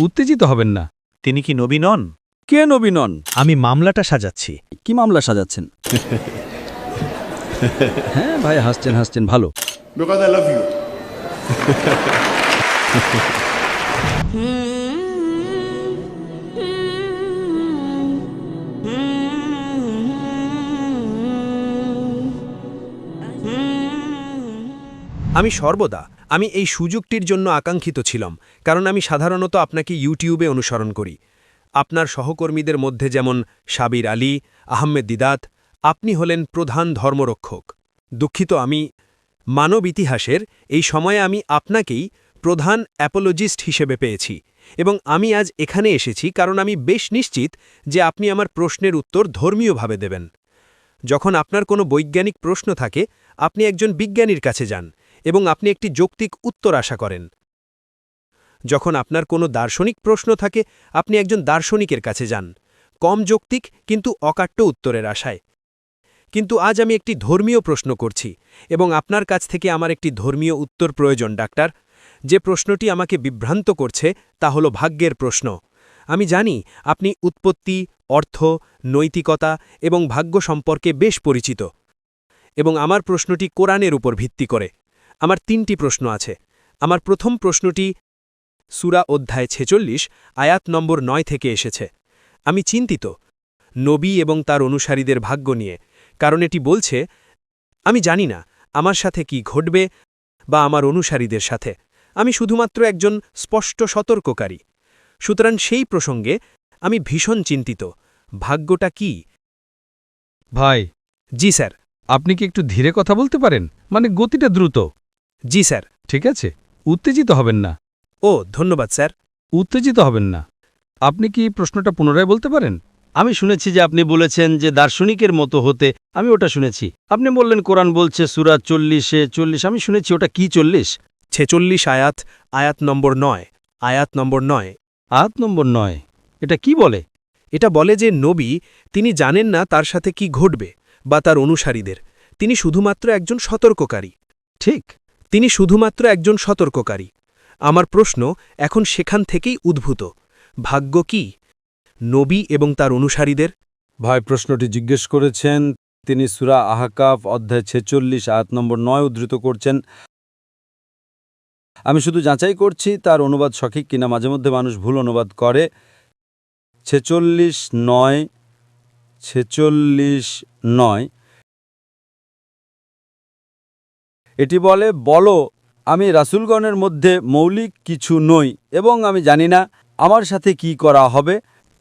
উত্তেজিত হবেন না। তিনি কি নবী নন? কে নবী নন? আমি মামলাটা সাজাচ্ছি। কি মামলা সাজাচ্ছেন? হ্যাঁ ভাই, হাসছেন হাসছেন, ভালো। Because I love you. আমি সর্বদা এই সুযোগটির জন্য আকাঙ্ক্ষিত ছিলাম, কারণ আমি সাধারণত আপনাকে ইউটিউবে অনুসরণ করি। আপনার সহকর্মীদের মধ্যে যেমন সাবির আলী, আহমেদ দিদাত, আপনি হলেন প্রধান ধর্মরক্ষক। দুঃখিত, আমি মানব ইতিহাসের এই সময়ে আমি আপনাকেই প্রধান অ্যাপোলজিস্ট হিসেবে পেয়েছি, এবং আমি আজ এখানে এসেছি কারণ আমি বেশ নিশ্চিত যে আপনি আমার প্রশ্নের উত্তর ধর্মীয়ভাবে দেবেন। যখন আপনার কোনো বৈজ্ঞানিক প্রশ্ন থাকে, আপনি একজন বিজ্ঞানীর কাছে যান এবং আপনি একটি যৌক্তিক উত্তর আশা করেন। যখন আপনার কোনো দার্শনিক প্রশ্ন থাকে, আপনি একজন দার্শনিকের কাছে যান, কম যৌক্তিক কিন্তু অকাট্য উত্তরের আশায়। কিন্তু আজ আমি একটি ধর্মীয় প্রশ্ন করছি, এবং আপনার কাছ থেকে আমার একটি ধর্মীয় উত্তর প্রয়োজন, ডাক্তার। যে প্রশ্নটি আমাকে বিভ্রান্ত করছে তা হল ভাগ্যের প্রশ্ন। আমি জানি আপনি উৎপত্তি, অর্থ, নৈতিকতা এবং ভাগ্য সম্পর্কে বেশ পরিচিত, এবং আমার প্রশ্নটি কোরআনের উপর ভিত্তি করে। আমার 3টি প্রশ্ন আছে। আমার প্রথম প্রশ্নটি সূরা অধ্যায় 46 আয়াত নম্বর 9 থেকে এসেছে। আমি চিন্তিত নবী এবং তার অনুসারীদের ভাগ্য নিয়ে, কারণ এটি বলছে, আমি জানি না আমার সাথে কি ঘটবে বা আমার অনুসারীদের সাথে। আমি শুধুমাত্র একজন স্পষ্ট সতর্ককারী। সুতরাং সেই প্রসঙ্গে আমি ভীষণ চিন্তিত। ভাগ্যটা কি? ভাই, জি স্যার। আপনি কি একটু ধীরে কথা বলতে পারেন? মানে গতিটা দ্রুত। জি স্যার। ঠিক আছে, উত্তেজিত হবেন না। ও ধন্যবাদ স্যার। উত্তেজিত হবেন না। আপনি কি প্রশ্নটা পুনরায় বলতে পারেন? আমি শুনেছি যে আপনি বলেছেন যে দার্শনিকের মতো হতে। আমি ওটা শুনেছি। আপনি বললেন কোরআন বলছে সূরা 40 আমি শুনেছি, ওটা কি 40? 46 আয়াত নম্বর 9। আয়াত নম্বর 9। আয়াত নম্বর 9 এটা কি বলে? এটা বলে যে নবী, তিনি জানেন না তার সাথে কি ঘটবে বা তার অনুসারীদের। তিনি শুধুমাত্র একজন সতর্ককারী। ঠিক, তিনি শুধুমাত্র একজন সতর্ককারী। আমার প্রশ্ন এখন সেখান থেকেই উদ্ভূত। ভাগ্য কি? নবী এবং তার অনুসারীদের? ভাই প্রশ্নটি জিজ্ঞেস করেছেন, তিনি সূরা আহকাফ অধ্যায় 46 আয়াত নম্বর 9 উদ্ধৃত করছেন। আমি শুধু যাচাই করছি তার অনুবাদ সঠিক কিনা। মাঝে মধ্যে মানুষ ভুল অনুবাদ করে। 46:9 এটি বলে, বলো, আমি রাসূলগণের মধ্যে মৌলিক কিছু নই এবং আমি জানি না আমার সাথে কি করা হবে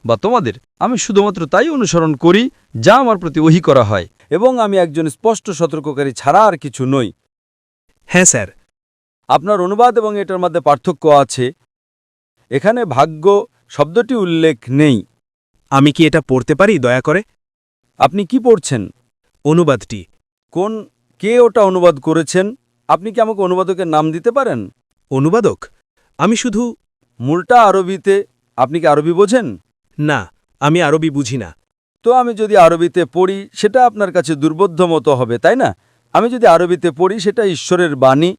বা তোমাদের, আমি শুধুমাত্র তাই অনুসরণ করি যা আমার প্রতি ওহী করা হয়। এবং আমি একজন স্পষ্ট সতর্ককারী ছাড়া আর কিছু নই। হ্যাঁ স্যার। আপনার অনুবাদ এবং এটার মধ্যে পার্থক্য আছে। এখানে ভাগ্য শব্দটি উল্লেখ নেই। আমি কি এটা পড়তে পারি দয়া করে? আপনি কি পড়ছেন? অনুবাদটি। কে ওটা অনুবাদ করেছেন? আপনি কি আমাকে অনুবাদকের নাম দিতে পারেন? অনুবাদক? আমি শুধু মূলটা আরবিতে। আপনি কি আরবি বোঝেন? না, আমি আরবি বুঝি না। তো আমি যদি আরবিতে পড়ি সেটা আপনার কাছে দুর্বোধ্য মতো হবে, তাই না? আমি যদি আরবিতে পড়ি সেটা ঈশ্বরের বাণী।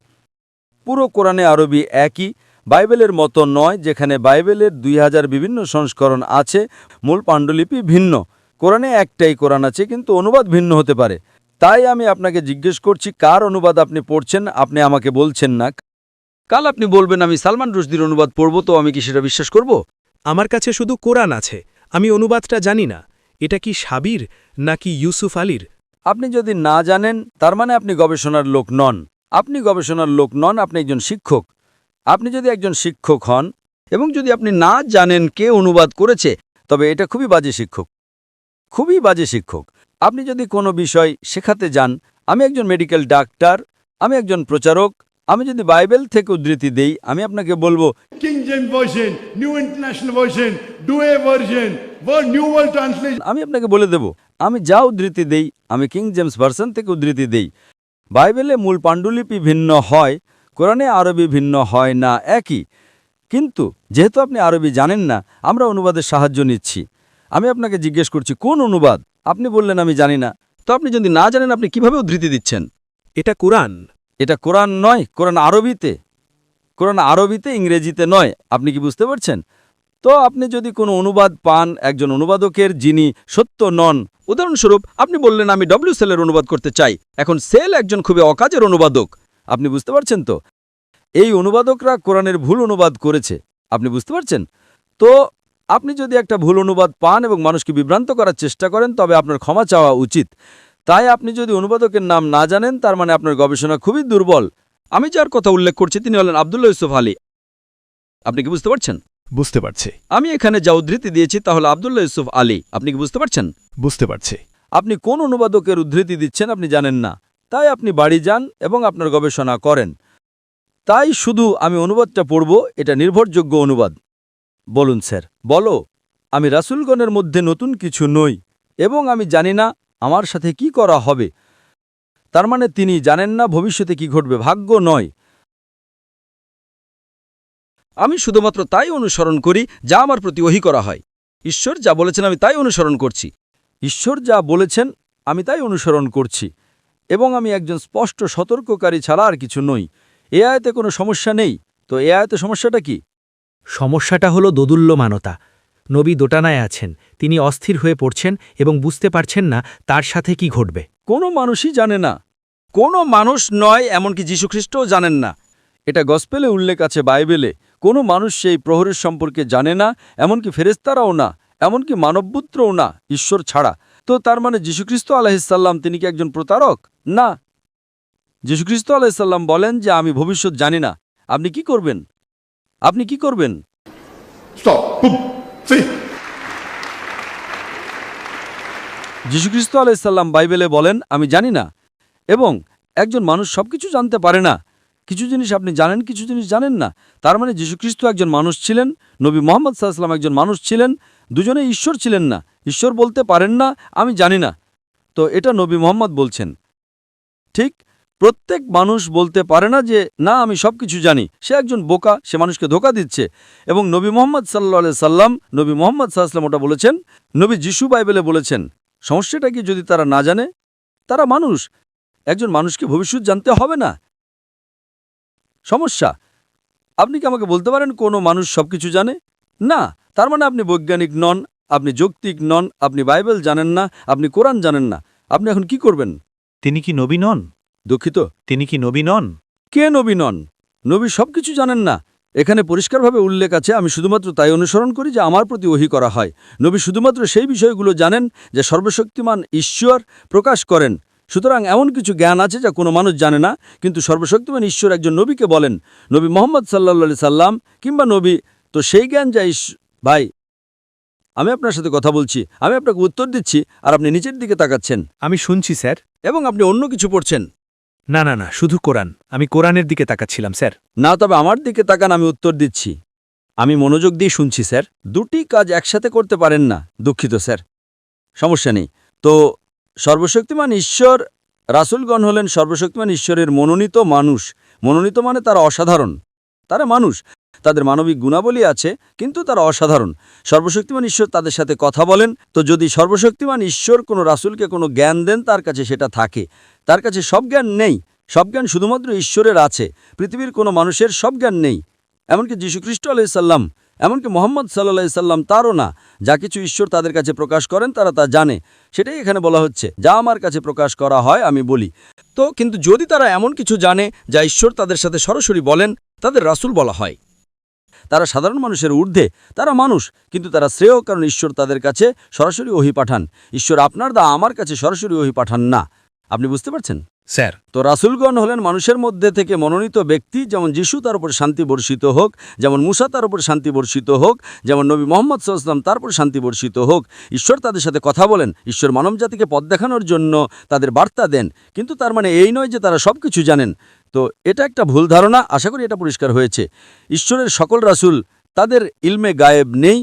পুরো কোরআনে আরবি একই, বাইবেলের মতো নয় যেখানে বাইবেলের 2000 বিভিন্ন সংস্করণ আছে, মূল পাণ্ডুলিপি ভিন্ন। কোরআনে একটাই কোরআন আছে, কিন্তু অনুবাদ ভিন্ন হতে পারে। তাই আমি আপনাকে জিজ্ঞেস করছি কার অনুবাদ আপনি পড়ছেন। আপনি আমাকে বলছেন না। কাল আপনি বলবেন আমি সালমান রুশদির অনুবাদ পড়ব, তো আমি কি সেটা বিশ্বাস করব? আমার কাছে শুধু কোরআন আছে, আমি অনুবাদটা জানি না। এটা কি সাবির নাকি ইউসুফ আলীর? আপনি যদি না জানেন তার মানে আপনি গবেষণার লোক নন। আপনি গবেষণার লোক নন, আপনি একজন শিক্ষক। আপনি যদি একজন শিক্ষক হন এবং যদি আপনি না জানেন কে অনুবাদ করেছে, তবে এটা খুবই বাজে শিক্ষক, খুবই বাজে শিক্ষক। আপনি যদি কোনো বিষয় শেখাতে যান, আমি একজন মেডিকেল ডাক্তার, আমি একজন প্রচারক, আমি যদি বাইবেল থেকে উদ্ধৃতি দেই, আমি আপনাকে বলবো King James Version, New International Version, Douay Version, New World Translation. আমি আপনাকে বলে দেব আমি যা উদ্ধৃতি দেই আমি কিং জেমস ভার্সন থেকে উদ্ধৃতি দেই। বাইবেলে মূল পাণ্ডুলিপি ভিন্ন হয়, কোরআনে আরবি ভিন্ন হয় না, একই। কিন্তু যেহেতু আপনি আরবি জানেন না, আমরা অনুবাদের সাহায্য নিচ্ছি। আমি আপনাকে জিজ্ঞেস করছি কোন অনুবাদ? আপনি বললেন আমি জানি না। তো আপনি যদি না জানেন আপনি কিভাবে উদ্ধৃতি দিচ্ছেন? এটা কোরআন। এটা কোরআন নয়, কোরআন আরবিতে। কোরআন আরবিতে, ইংরেজিতে নয়। আপনি কি বুঝতে পারছেন? তো আপনি যদি কোনো অনুবাদ পান একজন অনুবাদকের যিনি সত্য নন, উদাহরণস্বরূপ আপনি বললেন আমি ডব্লিউ সেলের অনুবাদ করতে চাই, এখন সেল একজন খুবই অকাজের অনুবাদক। আপনি বুঝতে পারছেন তো? এই অনুবাদকরা কোরআনের ভুল অনুবাদ করেছে, আপনি বুঝতে পারছেন তো? আপনি যদি একটা ভুল অনুবাদ পান এবং মানুষকে বিভ্রান্ত করার চেষ্টা করেন তবে আপনার ক্ষমা চাওয়া উচিত। তাই আপনি যদি অনুবাদকের নাম না জানেন তার মানে আপনার গবেষণা খুবই দুর্বল। আমি যার কথা উল্লেখ করছি তিনি হলেন আব্দুল্লাহ ইউসুফ আলী। আপনি কি বুঝতে পারছেন? বুঝতে পারছি, আমি এখানে যা উদ্ধৃতি দিয়েছি তা হলো আব্দুল্লাহ ইউসুফ আলী। আপনি কি বুঝতে পারছেন? বুঝতে পারছি। আপনি কোন অনুবাদকের উদ্ধৃতি দিচ্ছেন আপনি জানেন না, তাই আপনি বাড়ি যান এবং আপনার গবেষণা করেন। তাই শুধু আমি অনুবাদটা পড়ব, এটা নির্ভরযোগ্য অনুবাদ। বলুন স্যার। বলো, আমি রাসূলগণের মধ্যে নতুন কিছু নই এবং আমি জানি না আমার সাথে কি করা হবে। তার মানে তিনি জানেন না ভবিষ্যতে কি ঘটবে, ভাগ্য নয়। আমি শুধুমাত্র তাই অনুসরণ করি যা আমার প্রতি ওহী করা হয়। ঈশ্বর যা বলেছেন আমি তাই অনুসরণ করছি। ঈশ্বর যা বলেছেন আমি তাই অনুসরণ করছি এবং আমি একজন স্পষ্ট সতর্ককারী ছাড়া আর কিছু নই। এ আয়াতে কোনো সমস্যা নেই, তো এ আয়াতে সমস্যাটা কি? সমস্যাটা হলো দোদুল্যমানতা। নবী দোটানায় আছেন, তিনি অস্থির হয়ে পড়ছেন এবং বুঝতে পারছেন না তার সাথে কি ঘটবে। কোনো মানুষই জানে না। কোনো মানুষ নয়, এমনকি যীশুখ্রিস্টও জানেন না। এটা গসপেলে উল্লেখ আছে, বাইবেলে। কোনো মানুষ সেই প্রহরের সম্পর্কে জানে না, এমনকি ফেরেশতারাও না, এমনকি মানবপুত্রও না, ঈশ্বর ছাড়া। তো তার মানে যীশুখ্রিস্ট আলাইহিসসালাম তিনি কি একজন প্রতারক? না। যীশুখ্রিস্ট আলাইহিসসালাম বলেন যে আমি ভবিষ্যৎ জানি না। আপনি কি করবেন? আপনি কি করবেন? Stop. Boom. See? যীশুখ্রিস্ট আলাইহিসসালাম বাইবেলে বলেন আমি জানি না। এবং একজন মানুষ সবকিছু জানতে পারে না। কিছু জিনিস আপনি জানেন, কিছু জিনিস জানেন না। তার মানে যীশুখ্রিস্ট একজন মানুষ ছিলেন, নবী মুহাম্মদ সাল্লাল্লাহু আলাইহি ওয়াসাল্লাম একজন মানুষ ছিলেন, দুজনেই ঈশ্বর ছিলেন না। ঈশ্বর বলতে পারেন না আমি জানি না। তো এটা নবী মুহাম্মদ বলছেন। ঠিক, প্রত্যেক মানুষ বলতে পারে না যে না আমি সবকিছু জানি। সে একজন বোকা, সে মানুষকে ধোঁকা দিচ্ছে। এবং নবী মুহাম্মদ সাল্লাল্লাহু আলাইহি সাল্লাম, নবী মুহাম্মদ সাল্লাল্লাহু আলাইহি ওয়াসাল্লাম ওটা বলেছেন, নবী যিশু বাইবেলে বলেছেন। সমস্যাটা কি যদি তারা না জানে? তারা মানুষ। একজন মানুষকে ভবিষ্যৎ জানতে হবে না। সমস্যা, আপনি কি আমাকে বলতে পারেন কোনো মানুষ সবকিছু জানে? না। তার মানে আপনি বৈজ্ঞানিক নন, আপনি যৌক্তিক নন, আপনি বাইবেল জানেন না, আপনি কোরআন জানেন না। আপনি এখন কি করবেন? তিনি কি নবী নন? দুঃখিত, তিনি কি নবী নন? কে নবী নন? নবী সবকিছু জানেন না। এখানে পরিষ্কারভাবে উল্লেখ আছে আমি শুধুমাত্র তাই অনুসরণ করি যা আমার প্রতি ওহী করা হয়। নবী শুধুমাত্র সেই বিষয়গুলো জানেন যা সর্বশক্তিমান ঈশ্বর প্রকাশ করেন। সুতরাং এমন কিছু জ্ঞান আছে যা কোনো মানুষ জানে না, কিন্তু সর্বশক্তিমান ঈশ্বর একজন নবীকে বলেন, নবী মুহাম্মদ সাল্লাল্লাহু আলাইহি সাল্লাম কিংবা নবী, তো সেই জ্ঞান যা ভাই, আমি আপনার সাথে কথা বলছি, আমি আপনাকে উত্তর দিচ্ছি আর আপনি নিচের দিকে তাকাচ্ছেন আমি শুনছি স্যার। এবং আপনি অন্য কিছু পড়ছেন। না না না, শুধু কোরআন। আমি কোরআনের দিকে তাকাচ্ছিলাম স্যার। না, তবে আমার দিকে তাকান, আমি উত্তর দিচ্ছি। আমি মনোযোগ দিয়ে শুনছি স্যার। দুটি কাজ একসাথে করতে পারেন না। দুঃখিত স্যার, সমস্যা নেই। তো সর্বশক্তিমান ঈশ্বর, রাসূলগণ হলেন সর্বশক্তিমান ঈশ্বরের মনোনীত মানুষ। মনোনীত মানে তারা অসাধারণ, তারা মানুষ, তাদের মানবিক গুণাবলী আছে, কিন্তু তারা অসাধারণ। সর্বশক্তিমান ঈশ্বর তাদের সাথে কথা বলেন। তো যদি সর্বশক্তিমান ঈশ্বর কোনো রাসূলকে কোনো জ্ঞান দেন তার কাছে সেটা থাকে। তার কাছে সব জ্ঞান নেই, সব জ্ঞান শুধুমাত্র ঈশ্বরের আছে। পৃথিবীর কোনো মানুষের সব জ্ঞান নেই, এমনকি যীশুখ্রিস্ট আলাইহিস সালাম, এমনকি মুহাম্মদ সাল্লাল্লাহু আলাইহি সাল্লাম তারও না। যা কিছু ঈশ্বর তাদের কাছে প্রকাশ করেন তারা তা জানে। সেটাই এখানে বলা হচ্ছে, যা আমার কাছে প্রকাশ করা হয় আমি বলি। তো কিন্তু যদি তারা এমন কিছু জানে যা ঈশ্বর তাদের সাথে সরাসরি বলেন, তাদের রাসূল বলা হয়। তারা সাধারণ মানুষের ঊর্ধ্বে, তারা মানুষ, কিন্তু তারা শ্রেয়, কারণ ঈশ্বর তাদের কাছে সরাসরি ওহী পাঠান। ঈশ্বর আপনার আমার কাছে সরাসরি ওহী পাঠান না। আপনি বুঝতে পারছেন স্যার? তো রাসূলগণ হলেন মানুষের মধ্যে থেকে মনোনীত ব্যক্তি। যেমন যিশু তার উপর শান্তি বর্ষিত হোক, যেমন মুসা তার উপর শান্তি বর্ষিত হোক, যেমন নবী মুহাম্মদ সাল্লাল্লাহু আলাইহি ওয়াসাল্লাম তার উপর শান্তি বর্ষিত হোক। ঈশ্বর তাদের সাথে কথা বলেন, ঈশ্বর মানবজাতিকে পথ দেখানোর জন্য তাদের বার্তা দেন। কিন্তু তার মানে এই নয় যে তারা সবকিছু জানেন। তো এটা একটা ভুল ধারণা। আশা করি এটা পরিষ্কার হয়েছে। ঈশ্বরের সকল রাসূল তাদের ইলমে গায়েব নেই।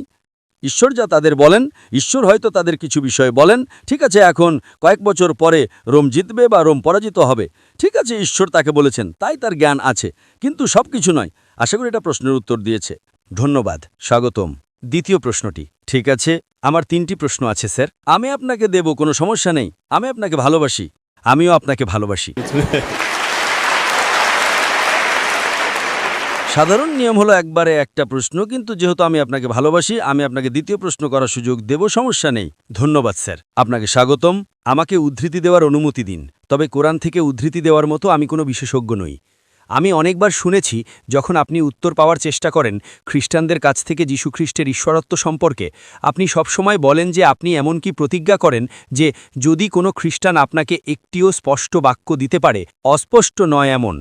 ঈশ্বর যা তাদের বলেন, ঈশ্বর হয়তো তাদের কিছু বিষয় বলেন। ঠিক আছে, এখন কয়েক বছর পরে রোম জিতবে বা রোম পরাজিত হবে। ঠিক আছে, ঈশ্বর তাকে বলেছেন, তাই তার জ্ঞান আছে, কিন্তু সব কিছু নয়। আশা করি এটা প্রশ্নের উত্তর দিয়েছে। ধন্যবাদ, স্বাগতম। দ্বিতীয় প্রশ্নটি। ঠিক আছে, আমার 3টি প্রশ্ন আছে স্যার। আমি আপনাকে দেব, কোনো সমস্যা নেই। আমি আপনাকে ভালোবাসি, আমিও আপনাকে ভালোবাসি। সাধারণ নিয়ম হলো একবারে একটা প্রশ্ন, কিন্তু যেহেতু আমি আপনাকে ভালোবাসি আমি আপনাকে দ্বিতীয় প্রশ্ন করার সুযোগ দেব, সমস্যা নেই। ধন্যবাদ স্যার, আপনাকে স্বাগতম। আমাকে উদ্ধৃতি দেওয়ার অনুমতি দিন, তবে কোরআন থেকে উদ্ধৃতি দেওয়ার মতো আমি কোনো বিশেষজ্ঞ নই। আমি অনেকবার শুনেছি যখন আপনি উত্তর পাওয়ার চেষ্টা করেন খ্রিস্টানদের কাছ থেকে যীশুখ্রিস্টের ঈশ্বরত্ব সম্পর্কে, আপনি সবসময় বলেন যে আপনি এমনকি প্রতিজ্ঞা করেন যে যদি কোনো খ্রিস্টান আপনাকে একটিও স্পষ্ট বাক্য দিতে পারে, অস্পষ্ট নয় এমন,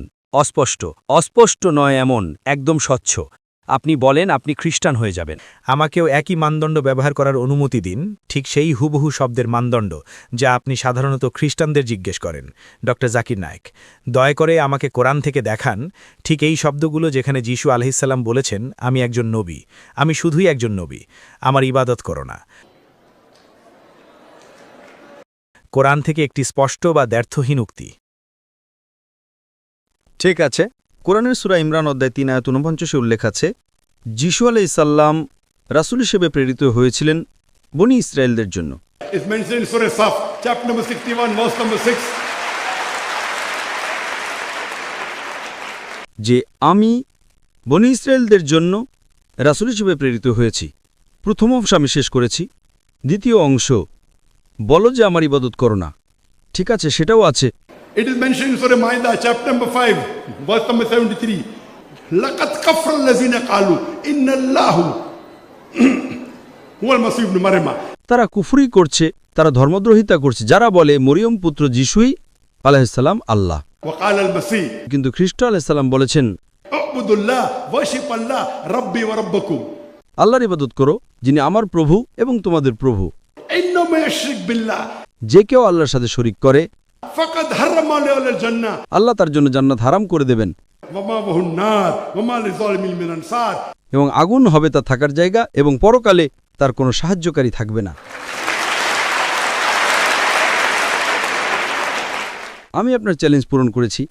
অস্পষ্ট নয় এমন, একদম স্বচ্ছ, আপনি বলেন আপনি খ্রিস্টান হয়ে যাবেন। আমাকেও একই মানদণ্ড ব্যবহার করার অনুমতি দিন, ঠিক সেই হুবহু শব্দের মানদণ্ড যা আপনি সাধারণত খ্রিস্টানদের জিজ্ঞেস করেন। ড জাকির নায়েক, দয়া করে আমাকে কোরআন থেকে দেখান ঠিক এই শব্দগুলো যেখানে যীশু আলাইহিসসালাম বলেছেন আমি একজন নবী, আমি শুধুই একজন নবী, আমার ইবাদত করো না। কোরআন থেকে একটি স্পষ্ট বা দ্ব্যর্থহীন উক্তি। ঠিক আছে, কোরআনের সূরা ইমরান অধ্যায় 3 আয়াত 49 উল্লেখ আছে, যিশু আলাইহিসসালাম রাসূল হিসেবে প্রেরিত হয়েছিলেন বনি ইসরায়েলদের জন্য। It's mentioned in Surah Saf, chapter number 61, verse number 6. যে আমি বনি ইসরায়েলদের জন্য রাসূল হিসেবে প্রেরিত হয়েছি। প্রথম অংশ আমি শেষ করেছি, দ্বিতীয় অংশ বলো যে আমার ইবাদত করো না। ঠিক আছে, সেটাও আছে। It is mentioned in Surah Ma'idah, chapter number 5, verse number 73. لَقَدْ كَفَرَ الَّذِينَ قَالُوا إِنَّ اللَّهُ هُوَ الْمَسِيحُ ابْنُ مريم. তারা কুফরি করছে, তারা ধর্মদ্রোহিতা করছে, যারা বলে মরিয়ম পুত্র যিশুই আলাইহিসসালাম আল্লাহ। وقال المسيح কিন্তু খ্রিস্ট আলাইহিসসালাম বলেছেন اعبدوا الله worship الله ربي وربكم. আল্লাহর ইবাদত করো যিনি আমার প্রভু এবং তোমাদের প্রভু। إنه من يشرك بالله যে কেউ আল্লাহর সাথে শরীক করে فقد حرم عليه الجنة আল্লাহ তার জন্য জান্নাত হারাম করে দেবেন ومأواه النار وما للظالمين من أنصار. এবং আগুন হবে তার থাকার জায়গা এবং পরকালে তার কোনো সাহায্যকারী থাকবে না। আমি আপনার চ্যালেঞ্জ পূরণ করেছি,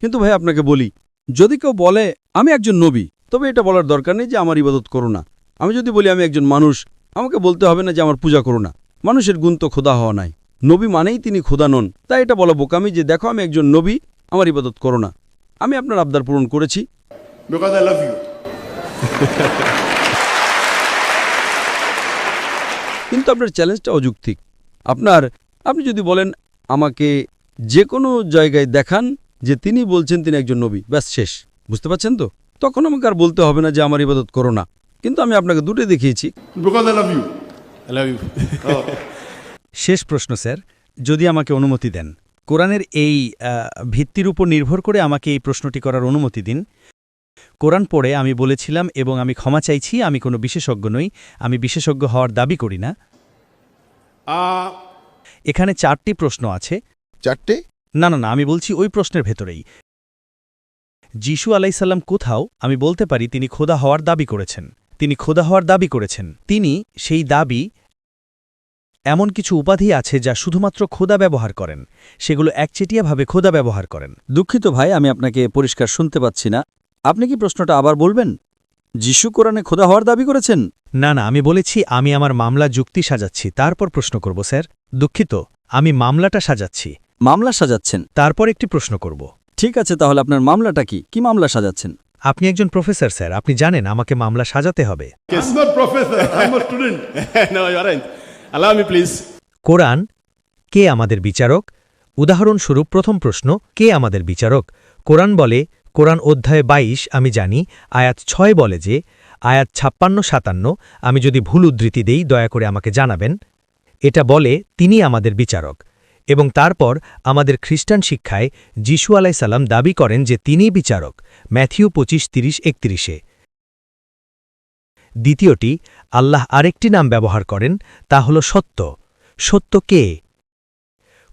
কিন্তু ভাই আপনাকে বলি, যদি কেউ বলে আমি একজন নবী, তবে এটা বলার দরকার নেই যে আমার ইবাদত করো না। আমি যদি বলি আমি একজন মানুষ, আমাকে বলতে হবে না যে আমার পূজা করো না। মানুষের গুণ তো খোদা হওয়া নাই, নবী মানেই তিনি খোদা নন। তাই এটা বলা বোকামি যে দেখো আমি একজন নবী, আমার ইবাদত করো না। আমি আপনার আবদার পূরণ করেছি। Because I love you. কিন্তু আপনার চ্যালেঞ্জটা অযৌক্তিক। আপনি যদি বলেন আমাকে যে কোনো জায়গায় দেখান যে তিনি বলছেন তিনি একজন নবী, ব্যাস শেষ। বুঝতে পারছেন তো? তখন আমাকে আর বলতে হবে না যে আমার ইবাদত করো না। কিন্তু আমি আপনাকে দুটোই দেখিয়েছি। Because I love you. I love you. শেষ প্রশ্ন স্যার, যদি আমাকে অনুমতি দেন, কোরআনের এই ভিত্তির উপর নির্ভর করে আমাকে এই প্রশ্নটি করার অনুমতি দিন। কোরআন পড়ে আমি বলেছিলাম এবং আমি ক্ষমা চাইছি আমি কোনো বিশেষজ্ঞ নই, আমি বিশেষজ্ঞ হওয়ার দাবি করি না। এখানে 4টি প্রশ্ন আছে। 4টে? না, আমি বলছি ওই প্রশ্নের ভেতরেই। যিশু আলাইসাল্লাম কোথাও আমি বলতে পারি তিনি খোদা হওয়ার দাবি করেছেন। তিনি সেই দাবি, এমন কিছু উপাধি আছে যা শুধুমাত্র খোদা ব্যবহার করেন, সেগুলো একচেটিয়াভাবে খোদা ব্যবহার করেন। দুঃখিত ভাই, আমি আপনাকে পরিষ্কার শুনতে পাচ্ছি না। আপনি কি প্রশ্নটা আবার বলবেন? যিশু কোরআনে খোদা হওয়ার দাবি করেছেন? না, আমি বলেছি আমি আমার মামলা যুক্তি সাজাচ্ছি, তারপর প্রশ্ন করব স্যার। দুঃখিত, আমি মামলাটা সাজাচ্ছি। মামলা সাজাচ্ছেন? তারপর একটি প্রশ্ন করব। ঠিক আছে, তাহলে আপনার মামলাটা কি মামলা সাজাচ্ছেন? আপনি একজন প্রফেসর স্যার, আপনি জানেন আমাকে মামলা সাজাতে হবে। I'm not professor, I'm a student. No, you aren't. Allow me, please. কোরআন কে আমাদের বিচারক? উদাহরণস্বরূপ প্রথম প্রশ্ন, কে আমাদের বিচারক? কোরআন বলে, কোরআন অধ্যায় 22 আমি জানি, আয়াত 6 বলে যে, আয়াত 56-57 আমি যদি ভুল উদ্ধৃতি দেই দয়া করে আমাকে জানাবেন। এটা বলে তিনি আমাদের বিচারক, এবং তারপর আমাদের খ্রিস্টান শিক্ষায় যিশু আলাইসাল্লাম দাবি করেন যে তিনিই বিচারক, ম্যাথিউ 25:30-31। দ্বিতীয়টি, আল্লাহ আরেকটি নাম ব্যবহার করেন, তা হল সত্য। সত্য কে?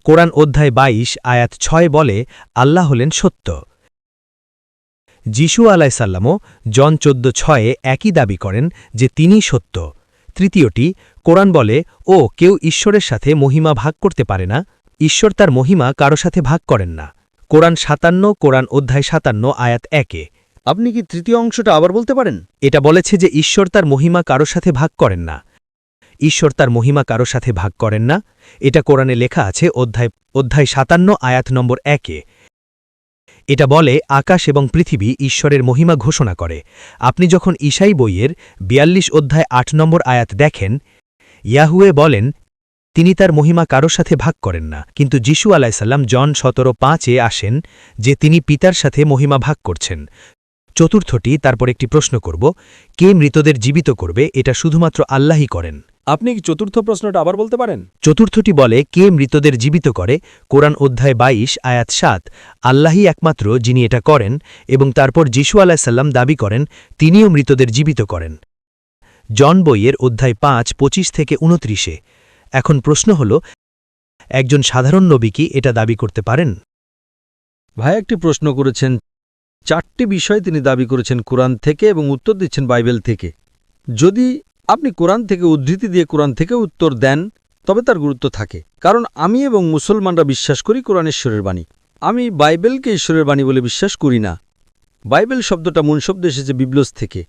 কোরআন অধ্যায় 22 আয়াত 6 বলে আল্লাহ হলেন সত্য। যিশু আলাইসাল্লামও জন 14:6 একই দাবি করেন যে তিনিই সত্য। তৃতীয়টি, কোরআন বলে কেউ ঈশ্বরের সাথে মহিমা ভাগ করতে পারে না, ঈশ্বর তার মহিমা কারো সাথে ভাগ করেন না। কোরআন 57, কোরআন অধ্যায় 57 আয়াত 1। আপনি কি তৃতীয় অংশটা আবার বলতে পারেন? এটা বলেছে যে ঈশ্বর তার মহিমা কারো সাথে ভাগ করেন না। ঈশ্বর তার মহিমা কারো সাথে ভাগ করেন না, এটা কোরআনে লেখা আছে অধ্যায় 57 আয়াত নম্বর 1। এটা বলে আকাশ এবং পৃথিবী ঈশ্বরের মহিমা ঘোষণা করে। আপনি যখন ঈশাই বইয়ের ৪২ অধ্যায় ৮ নম্বর আয়াত দেখেন, ইয়াহুয়ে বলেন তিনি তার মহিমা কারো সাথে ভাগ করেন না, কিন্তু যিশু আলাইসাল্লাম জন ১৭:৫-এ আসেন যে তিনি পিতার সাথে মহিমা ভাগ করছেন। চতুর্থটি, তারপর একটি প্রশ্ন করব, কে মৃতদের জীবিত করবে? এটা শুধুমাত্র আল্লাহই করেন। আপনি কি চতুর্থ প্রশ্নটা আবার বলতে পারেন? চতুর্থটি বলে কে মৃতদের জীবিত করে? কোরআন অধ্যায় ২২ আয়াত ৭, আল্লাহই একমাত্র যিনি এটা করেন, এবং তারপর যিশু আলাইসাল্লাম দাবি করেন তিনিও মৃতদের জীবিত করেন। জন বইয়ের অধ্যায় ৫ ২৫ থেকে ২৯-এ। এখন প্রশ্ন হল, একজন সাধারণ নবী কি এটা দাবি করতে পারেন? ভাই একটি প্রশ্ন করেছেন, 4টি বিষয় তিনি দাবি করেছেন কোরআন থেকে এবং উত্তর দিচ্ছেন বাইবেল থেকে। যদি আপনি কোরআন থেকে উদ্ধৃতি দিয়ে কোরআন থেকে উত্তর দেন তবে তার গুরুত্ব থাকে, কারণ আমি এবং মুসলমানরা বিশ্বাস করি কোরআন ঈশ্বরের বাণী। আমি বাইবেলকে ঈশ্বরের বাণী বলে বিশ্বাস করি না। বাইবেল শব্দটা মূল শব্দ এসেছে বিবলস থেকে।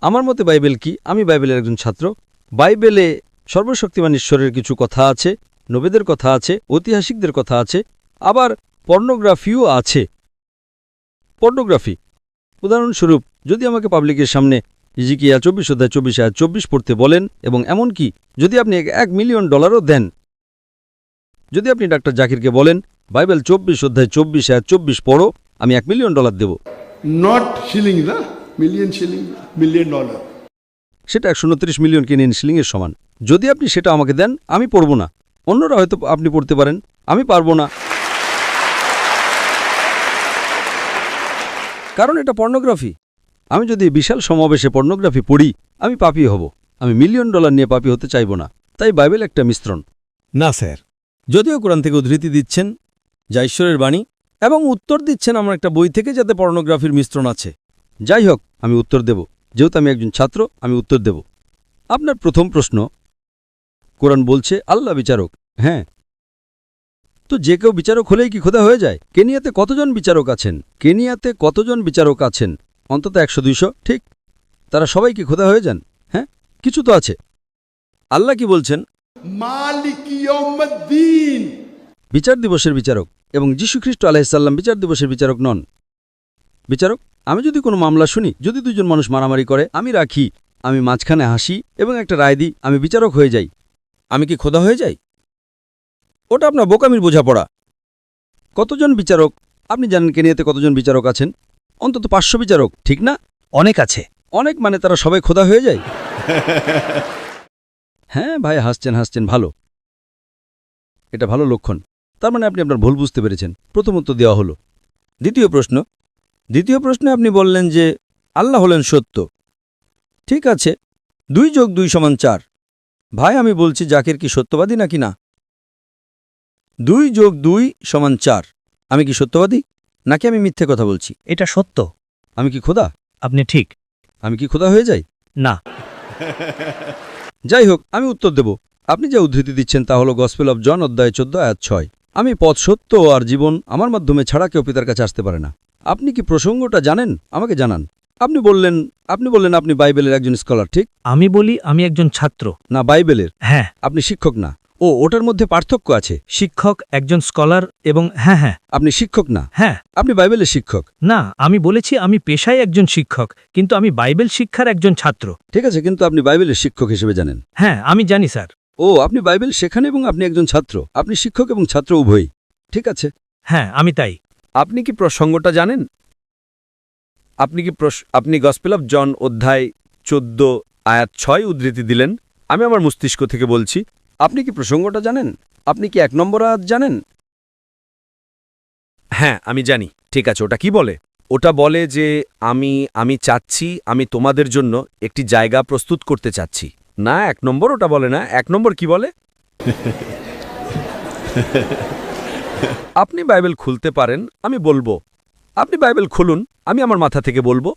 আমার মতে বাইবেল কি? আমি বাইবেলের একজন ছাত্র। বাইবেলে সর্বশক্তিমান ঈশ্বরের কিছু কথা আছে, নবীদের কথা আছে, ঐতিহাসিকদের কথা আছে, আবার পর্নোগ্রাফিও আছে। পর্নোগ্রাফি উদাহরণস্বরূপ, যদি আমাকে পাবলিকের সামনে ইজিকিয়া ২৪ অধ্যায় ২৪ আয়াত ২৪ পড়তে বলেন, এবং এমনকি যদি আপনি $1 মিলিয়ন দেন, যদি আপনি ডাক্তার জাকিরকে বলেন বাইবেল ২৪ অধ্যায় ২৪ আয়াত ২৪ পড়ো, আমি $1 মিলিয়ন দেব, Not shillings, huh? Million shilling, $1 million. সেটা ১২৯ মিলিয়ন কেনিয়ান শিলিংয়ের সমান। যদি আপনি সেটা আমাকে দেন, আমি পড়ব না। অন্যরা হয়তো আপনি পড়তে পারেন, আমি পারব না, কারণ এটা পর্নোগ্রাফি। আমি যদি বিশাল সমাবেশে পর্নোগ্রাফি পড়ি, আমি পাপী হব। আমি $1 মিলিয়ন নিয়ে পাপী হতে চাইব না। তাই বাইবেল একটা মিশ্রণ। না স্যার। যদিও কোরআন থেকে উদ্ধৃতি দিচ্ছেন যা ঈশ্বরের বাণী, এবং উত্তর দিচ্ছেন আমার একটা বই থেকে যাতে পর্নোগ্রাফির মিশ্রণ আছে। যাই হোক, আমি উত্তর দেব। যেহেতু আমি একজন ছাত্র, আমি উত্তর দেব। আপনার প্রথম প্রশ্ন, কোরআন বলছে আল্লাহ বিচারক। হ্যাঁ, তো যে কেউ বিচারক হলেই কি খোদা হয়ে যায়? কেনিয়াতে কতজন বিচারক আছেন? কেনিয়াতে কতজন বিচারক আছেন? অন্তত ১০০-২০০, ঠিক? তারা সবাই কি খোদা হয়ে যান? হ্যাঁ, কিছু তো আছে। আল্লাহ কি বলছেন? মালিকি ইয়াউমিদ্দিন। বিচার দিবসের বিচারক, এবং যীশুখ্রিস্ট আলাইহিসসালাম বিচার দিবসের বিচারক নন। বিচারক, আমি যদি কোনো মামলা শুনি, যদি দুজন মানুষ মারামারি করে, আমি রাখি, আমি মাঝখানে হাসি এবং একটা রায় দিই, আমি বিচারক হয়ে যাই। আমি কি খোদা হয়ে যাই? ওটা আপনার বোকামির বোঝাপড়া। কতজন বিচারক? আপনি জানেন কেনিয়াতে কতজন বিচারক আছেন? অন্তত ৫০০ বিচারক, ঠিক না? অনেক আছে। অনেক মানে তারা সবাই খোদা হয়ে যায়? হ্যাঁ ভাই, হাসছেন, ভালো। এটা ভালো লক্ষণ। তার মানে আপনি আপনার ভুল বুঝতে পেরেছেন। প্রথম উত্তর দেওয়া হলো। দ্বিতীয় প্রশ্নে আপনি বললেন যে আল্লাহ হলেন সত্য। ঠিক আছে, 2 + 2 = 4। ভাই, আমি বলছি জাকির কি সত্যবাদী নাকি না? 2 + 2 = 4। আমি কি সত্যবাদী নাকি আমি মিথ্যে কথা বলছি? এটা সত্য। আমি কি খোদা? আপনি ঠিক। আমি কি খোদা হয়ে যাই? না। যাই হোক, আমি উত্তর দেব। আপনি যা উদ্ধৃতি দিচ্ছেন তা হল গসপেল অব জন অধ্যায় 14 আয়াত 6। আমি পথ, সত্য আর জীবন, আমার মাধ্যমে ছাড়া কেউ পিতার কাছে আসতে পারে না। আপনি কি প্রসঙ্গটা জানেন? আমাকে জানান। আপনি বললেন আপনি বাইবেলের একজন স্কলার, ঠিক? আমি বলি আমি একজন ছাত্র। না, বাইবেলের। হ্যাঁ। আপনি শিক্ষক না। ও, ওটার মধ্যে পার্থক্য আছে। শিক্ষক, একজন স্কলার, এবং হ্যাঁ। আপনি শিক্ষক না। হ্যাঁ। আপনি বাইবেলের শিক্ষক না, আমি বলেছি আমি পেশায় একজন শিক্ষক, কিন্তু আমি বাইবেল শিক্ষার একজন ছাত্র। ঠিক আছে, কিন্তু আপনি বাইবেলের শিক্ষক হিসেবে জানেন। হ্যাঁ, আমি জানি স্যার। ও, আপনি বাইবেল শেখান এবং আপনি একজন ছাত্র। আপনি শিক্ষক এবং ছাত্র উভয়ই। ঠিক আছে। হ্যাঁ, আমি তাই। আপনি কি প্রসঙ্গটা জানেন? আপনি গসপেল অব জন অধ্যায় 14 আয়াত 6 উদ্ধৃতি দিলেন। আমি আমার মস্তিষ্ক থেকে বলছি। আপনি কি প্রসঙ্গটা জানেন? আপনি কি 1 নম্বর আয়াত জানেন? হ্যাঁ, আমি জানি। ঠিক আছে, ওটা কি বলে? ওটা বলে যে আমি চাচ্ছি, আমি তোমাদের জন্য একটি জায়গা প্রস্তুত করতে চাচ্ছি। না, 1 নম্বর ওটা বলে না। 1 নম্বর কি বলে? আপনি বাইবেল খুলতে পারেন, আমি বলবো। আপনি বাইবেল খুলুন, আমি আমার মাথা থেকে বলবো।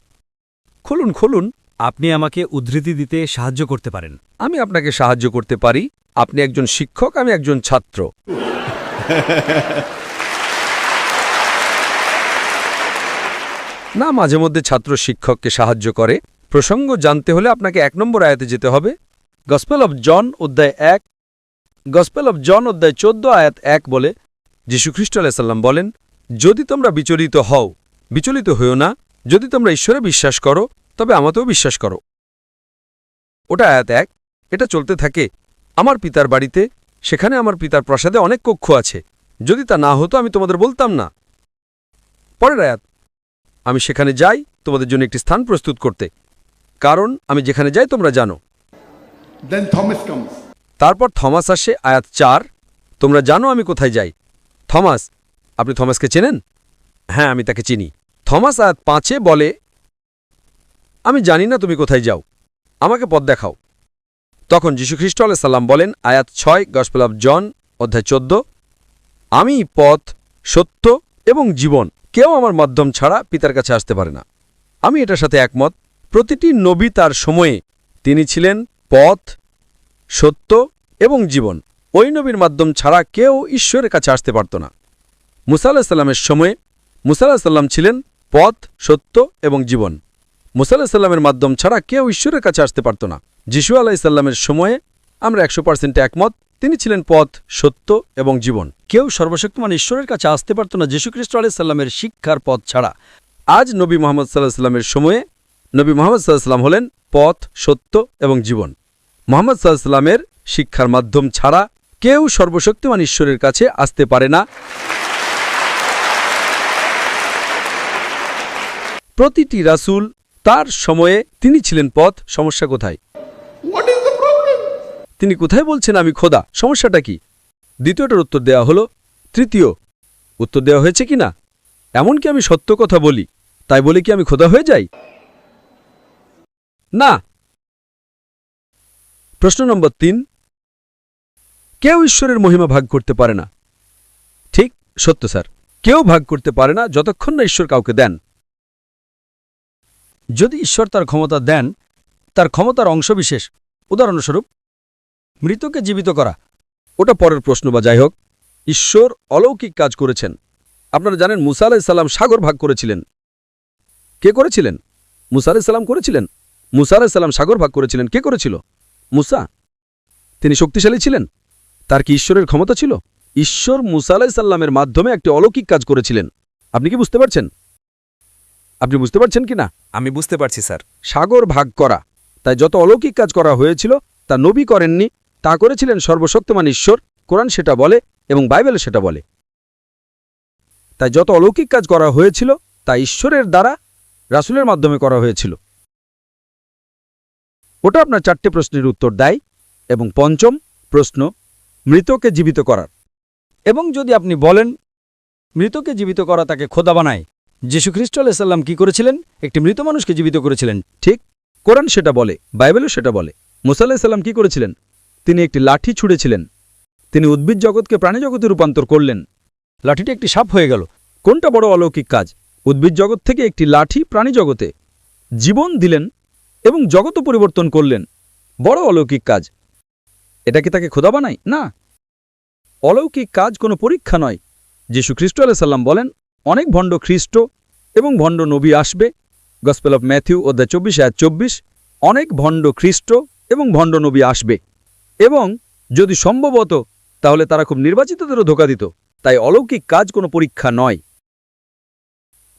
খুলুন। আপনি আমাকে উদ্ধৃতি দিতে সাহায্য করতে পারেন। আমি আপনাকে সাহায্য করতে পারি। আপনি একজন শিক্ষক, আমি একজন ছাত্র। না, মাঝে মধ্যে ছাত্র শিক্ষককে সাহায্য করে। প্রসঙ্গ জানতে হলে আপনাকে 1 নম্বর আয়াতে যেতে হবে। গসপেল অব জন অধ্যায় 14 আয়াত 1 বলে, যীশুখ্রিস্ট আলাইহিস সালাম বলেন, যদি তোমরা বিচলিত হও, বিচলিত হইও না। যদি তোমরা ঈশ্বরে বিশ্বাস করো, তবে আমাতেও বিশ্বাস করো। ওটা আয়াত 1। এটা চলতে থাকে। আমার পিতার বাড়িতে, সেখানে আমার পিতার প্রাসাদে অনেক কক্ষ আছে। যদি তা না হতো আমি তোমাদের বলতাম না। পরের আয়াত, আমি সেখানে যাই তোমাদের জন্য একটি স্থান প্রস্তুত করতে, কারণ আমি যেখানে যাই তোমরা জানো। Then Thomas comes. তারপর থমাস আসে, আয়াত 4। তোমরা জানো আমি কোথায় যাই। থমাস, আপনি থমাসকে চেনেন? হ্যাঁ, আমি তাকে চিনি। থমাস আয়াত 5 বলে, আমি জানি না তুমি কোথায় যাও, আমাকে পথ দেখাও। তখন যীশুখ্রিস্ট আলাইহিস সালাম বলেন, আয়াত 6, গসপেল অফ জন অধ্যায় 14, আমি পথ, সত্য এবং জীবন, কেউ আমার মাধ্যম ছাড়া পিতার কাছে আসতে পারে না। আমি এটার সাথে একমত। প্রতিটি নবী তার সময়ে তিনি ছিলেন পথ, সত্য এবং জীবন। ওই নবীর মাধ্যম ছাড়া কেউ ঈশ্বরের কাছে আসতে পারত না। মুসা আলাইহিস সালামের সময়ে মুসা আলাইহিস সালাম ছিলেন পথ, সত্য এবং জীবন। মুসা আলাইহিস সালামের মাধ্যম ছাড়া কেউ ঈশ্বরের কাছে আসতে পারত না। যিশু আলাইহিস সালামের সময়ে আমরা 100% একমত, তিনি ছিলেন পথ, সত্য এবং জীবন। কেউ সর্বশক্তিমান ঈশ্বরের কাছে আসতে পারত না যীশুখ্রিস্ট আলাইহিস সাল্লামের শিক্ষার পথ ছাড়া। আজ নবী মুহাম্মদ সাল্লাল্লাহু আলাইহি সাল্লামের সময়ে নবী মুহাম্মদ সাল্লাল্লাহু আলাইহি সাল্লাম হলেন পথ, সত্য এবং জীবন। মুহাম্মদ সাল্লাল্লাহু আলাইহি সাল্লামের শিক্ষার মাধ্যম ছাড়া কেউ সর্বশক্তিমান ঈশ্বরের কাছে আসতে পারে না। প্রতিটি রাসূল তার সময়ে তিনি ছিলেন পথ। সমস্যা কোথায়? What is the problem? তিনি কোথায় বলছেন আমি খোদা? সমস্যাটা কি? দ্বিতীয়টার উত্তর দেওয়া হলো। তৃতীয় উত্তর দেওয়া হয়েছে কি না? এমনকি আমি সত্য কথা বলি, তাই বলে কি আমি খোদা হয়ে যাই? না। প্রশ্ন নম্বর 3, কেউ ঈশ্বরের মহিমা ভাগ করতে পারে না। ঠিক, সত্য স্যার। কেউ ভাগ করতে পারে না যতক্ষণ না ঈশ্বর কাউকে দেন। যদি ঈশ্বর তার ক্ষমতা দেন, তার ক্ষমতার অংশবিশেষ, উদাহরণস্বরূপ মৃতকে জীবিত করা। ওটা পরের প্রশ্ন, বা যাই হোক, ঈশ্বর অলৌকিক কাজ করেছেন। আপনারা জানেন মুসা আলাইহিস সালাম সাগর ভাগ করেছিলেন। কে করেছিলেন? মুসা আলাইহিস সালাম করেছিলেন। মুসা আলাইহিস সালাম সাগর ভাগ করেছিলেন। কে করেছিল? মুসা। তিনি শক্তিশালী ছিলেন? তার কি ঈশ্বরের ক্ষমতা ছিল? ঈশ্বর মুসা আলাইহিস সালামের মাধ্যমে একটি অলৌকিক কাজ করেছিলেন। আপনি কি বুঝতে পারছেন? আপনি বুঝতে পারছেন কি না? আমি বুঝতে পারছি স্যার। সাগর ভাগ করা। তাই যত অলৌকিক কাজ করা হয়েছিল তা নবী করেননি, তা করেছিলেন সর্বশক্তিমান ঈশ্বর। কোরআন সেটা বলে এবং বাইবেল সেটা বলে। তাই যত অলৌকিক কাজ করা হয়েছিল তা ঈশ্বরের দ্বারা রাসূলের মাধ্যমে করা হয়েছিল। ওটা আপনার 4টে প্রশ্নের উত্তর দেয়। এবং পঞ্চম প্রশ্ন, মৃতকে জীবিত করার। এবং যদি আপনি বলেন মৃতকে জীবিত করা তাকে খোদা বানায়, যীশুখ্রিস্ট আলাইহিস সাল্লাম কি করেছিলেন? একটি মৃত মানুষকে জীবিত করেছিলেন। ঠিক, কোরআন সেটা বলে, বাইবেলও সেটা বলে। মুসা আলাইহিস সালাম কি করেছিলেন? তিনি একটি লাঠি ছুঁড়েছিলেন। তিনি উদ্ভিদ জগৎকে প্রাণী জগতে রূপান্তর করলেন। লাঠিটি একটি সাপ হয়ে গেল। কোনটা বড় অলৌকিক কাজ? উদ্ভিদ জগৎ থেকে একটি লাঠি প্রাণী জগতে জীবন দিলেন এবং জগৎও পরিবর্তন করলেন। বড় অলৌকিক কাজ। এটা কি তাকে খোদা বানায়? না। অলৌকিক কাজ কোনো পরীক্ষা নয়। যীশু খ্রিস্ট আলাইহিস সালাম বলেন, অনেক ভণ্ড খ্রিস্ট এবং ভণ্ড নবী আসবে। গসপেল অফ ম্যাথিউ অধ্যায় 24 আয়াত 24, অনেক ভণ্ড খ্রিস্ট এবং ভণ্ড নবী আসবে, এবং যদি সম্ভবত তাহলে তারা খুব নির্বাচিতদেরও ধোঁকা দিত। তাই অলৌকিক কাজ কোনো পরীক্ষা নয়।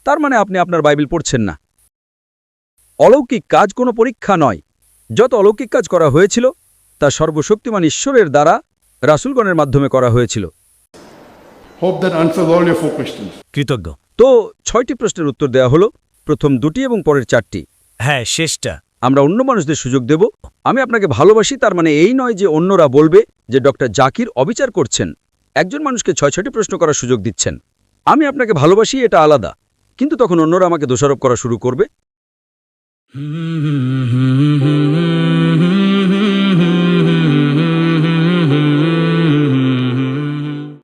তার মানে আপনি আপনার বাইবেল পড়ছেন না। অলৌকিক কাজ কোনো পরীক্ষা নয়। যত অলৌকিক কাজ করা হয়েছিল তা সর্বশক্তিমান ঈশ্বরের দ্বারা রাসূলগণের মাধ্যমে করা হয়েছিল। Hope that answers all your 4 questions. কৃতজ্ঞ। তো 6টি প্রশ্নের উত্তর দেওয়া হলো, প্রথম 2টি এবং পরের 4টি। হ্যাঁ, শেষটা। আমরা অন্য মানুষদের সুযোগ দেব। আমি আপনাকে ভালোবাসি তার মানে এই নয় যে অন্যরা বলবে যে ডক্টর জাকির অবিচার করছেন। একজন মানুষকে 6টি প্রশ্ন করার সুযোগ দিচ্ছেন। আমি আপনাকে ভালোবাসি, এটা আলাদা, কিন্তু তখন অন্যরা আমাকে দোষারোপ করা শুরু করবে।